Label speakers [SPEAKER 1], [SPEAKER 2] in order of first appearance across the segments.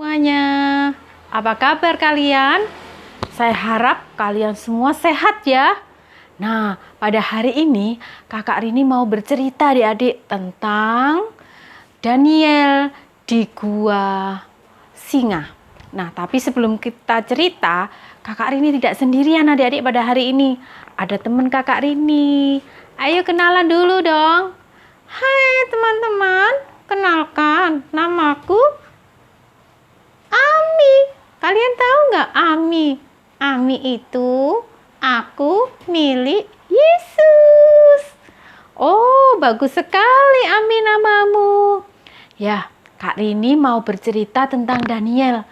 [SPEAKER 1] Semuanya, apa kabar kalian? Saya harap kalian semua sehat ya. Nah, pada hari ini Kakak Rini mau bercerita adik-adik tentang Daniel di Gua Singa. Nah, tapi sebelum kita cerita, Kakak Rini tidak sendirian adik-adik pada hari ini. Ada teman Kakak Rini. Ayo kenalan dulu dong. Hai teman-teman, kenalkan namaku Ami. Kalian tahu nggak Ami? Ami itu aku milik Yesus. Oh, bagus sekali Ami namamu. Ya, Kak Rini mau bercerita tentang Daniel.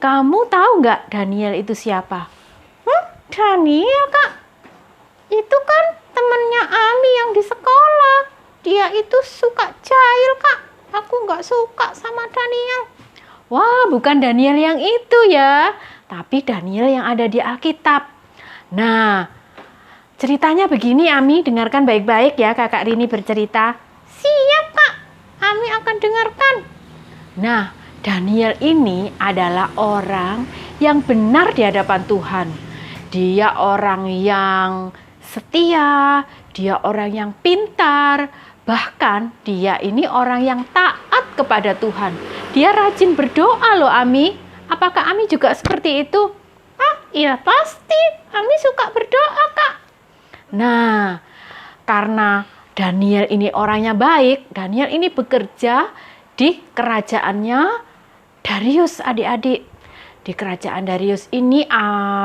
[SPEAKER 1] Kamu tahu nggak Daniel itu siapa? Daniel, Kak? Itu kan temennya Ami yang di sekolah. Dia itu suka jahil, Kak. Aku nggak suka sama Daniel. Wah, bukan Daniel yang itu ya, tapi Daniel yang ada di Alkitab. Nah, ceritanya begini Ami, dengarkan baik-baik ya Kakak Rini bercerita. Siap Kak, Ami akan dengarkan. Nah, Daniel ini adalah orang yang benar di hadapan Tuhan. Dia orang yang setia, dia orang yang pintar, bahkan dia ini orang yang taat kepada Tuhan. Dia rajin berdoa loh Ami. Apakah Ami juga seperti itu? Iya pasti. Ami suka berdoa Kak. Nah, karena Daniel ini orangnya baik, Daniel ini bekerja di kerajaannya Darius adik-adik. Di kerajaan Darius ini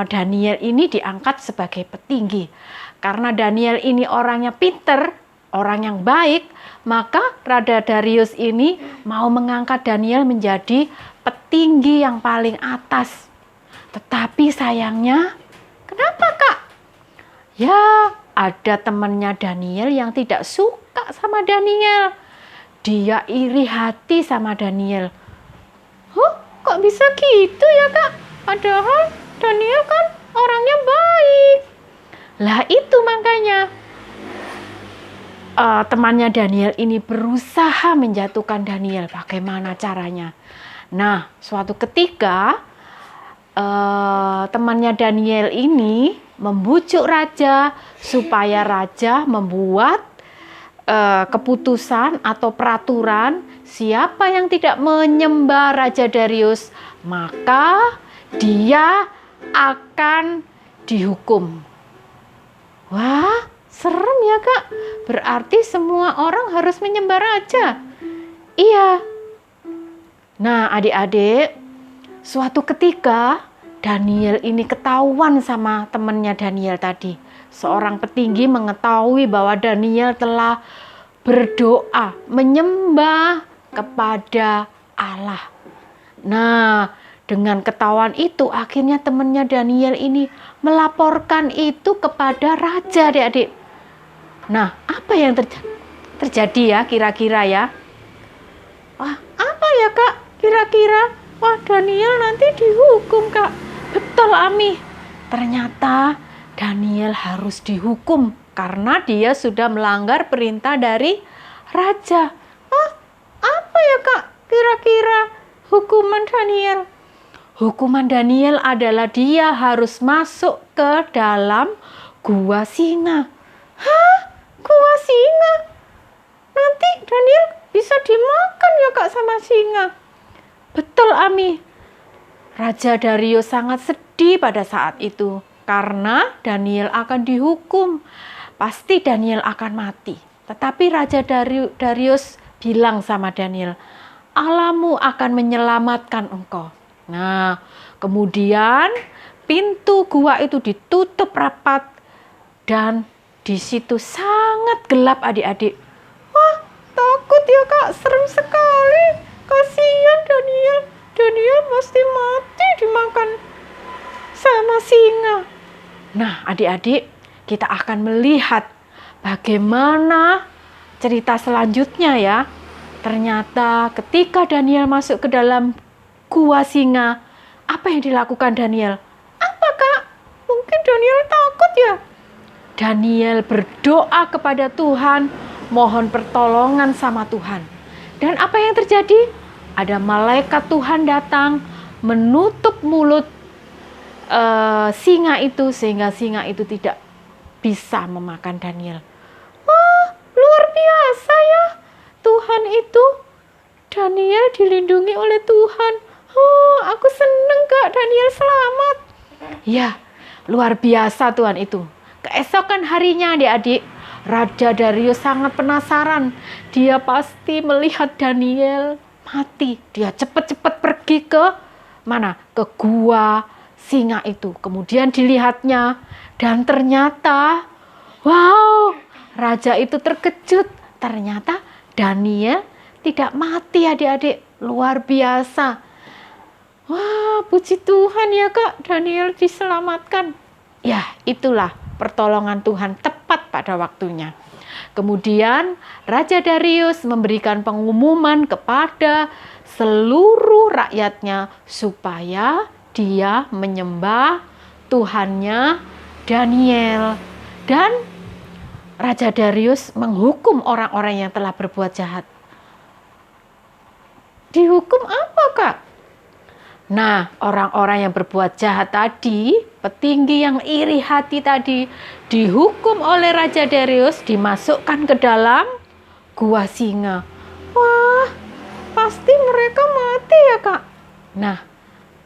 [SPEAKER 1] Daniel ini diangkat sebagai petinggi. Karena Daniel ini orangnya pinter, orang yang baik, maka Raja Darius ini mau mengangkat Daniel menjadi petinggi yang paling atas. Tetapi sayangnya, kenapa Kak? Ya, ada temannya Daniel yang tidak suka sama Daniel. Dia iri hati sama Daniel. Kok bisa gitu ya Kak? Padahal Daniel kan orangnya baik. Lah itu makanya temannya Daniel ini berusaha menjatuhkan Daniel. Bagaimana caranya? Nah, suatu ketika temannya Daniel ini membujuk raja supaya raja membuat keputusan atau peraturan siapa yang tidak menyembah Raja Darius, maka dia akan dihukum. Wah, serem ya Kak, berarti semua orang harus menyembah raja. Iya. Nah adik-adik, suatu ketika Daniel ini ketahuan sama temannya Daniel tadi. Seorang petinggi mengetahui bahwa Daniel telah berdoa, menyembah kepada Allah. Nah, dengan ketahuan itu akhirnya temannya Daniel ini melaporkan itu kepada raja adik-adik. Nah, apa yang terjadi ya kira-kira ya? Wah, apa ya Kak kira-kira? Wah, Daniel nanti dihukum Kak. Betul Ami. Ternyata Daniel harus dihukum karena dia sudah melanggar perintah dari raja. Apa ya Kak kira-kira hukuman Daniel? Hukuman Daniel adalah dia harus masuk ke dalam gua singa. Gua singa? Nanti Daniel bisa dimakan ya Kak sama singa. Betul Ami. Raja Darius sangat sedih pada saat itu karena Daniel akan dihukum. Pasti Daniel akan mati. Tetapi Raja Darius bilang sama Daniel, Allahmu akan menyelamatkan engkau. Nah, kemudian pintu gua itu ditutup rapat dan di situ sangat gelap adik-adik. Wah, takut ya Kak, serem sekali. Kasihan Daniel. Daniel pasti mati dimakan sama singa. Nah, adik-adik, kita akan melihat bagaimana cerita selanjutnya ya. Ternyata ketika Daniel masuk ke dalam gua singa, apa yang dilakukan Daniel? Apa Kak? Mungkin Daniel takut ya? Daniel berdoa kepada Tuhan, mohon pertolongan sama Tuhan. Dan apa yang terjadi? ada malaikat Tuhan datang menutup mulut singa itu sehingga singa itu tidak bisa memakan Daniel. Wah, luar biasa ya. Tuhan itu, Daniel dilindungi oleh Tuhan. Oh, aku seneng Kak, Daniel selamat. Ya, luar biasa Tuhan itu. Keesokan harinya adik-adik, Raja Darius sangat penasaran. Dia pasti melihat Daniel mati. Dia cepat-cepat pergi ke mana? Ke gua singa itu. Kemudian dilihatnya dan ternyata, wow, raja itu terkejut. Ternyata Daniel tidak mati adik-adik. Luar biasa. Wah, puji Tuhan ya Kak, Daniel diselamatkan. Ya, itulah pertolongan Tuhan tepat pada waktunya. Kemudian Raja Darius memberikan pengumuman kepada seluruh rakyatnya supaya dia menyembah Tuhannya Daniel. Dan Raja Darius menghukum orang-orang yang telah berbuat jahat. Dihukum apa Kak? Nah, orang-orang yang berbuat jahat tadi, petinggi yang iri hati tadi, dihukum oleh Raja Darius, dimasukkan ke dalam gua singa. Wah, pasti mereka mati ya Kak. Nah,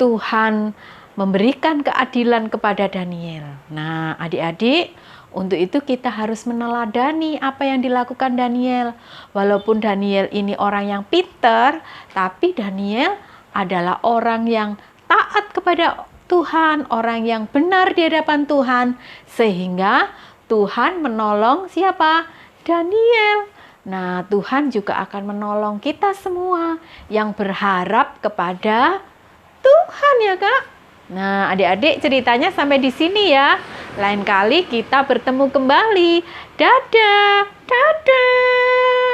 [SPEAKER 1] Tuhan memberikan keadilan kepada Daniel. Nah, adik-adik, untuk itu kita harus meneladani apa yang dilakukan Daniel. Walaupun Daniel ini orang yang pintar, tapi Daniel adalah orang yang taat kepada Tuhan, orang yang benar di hadapan Tuhan, sehingga Tuhan menolong siapa? Daniel. Nah, Tuhan juga akan menolong kita semua yang berharap kepada Tuhan ya Kak. Nah, adik-adik ceritanya sampai di sini ya. Lain kali kita bertemu kembali. Dadah, dadah.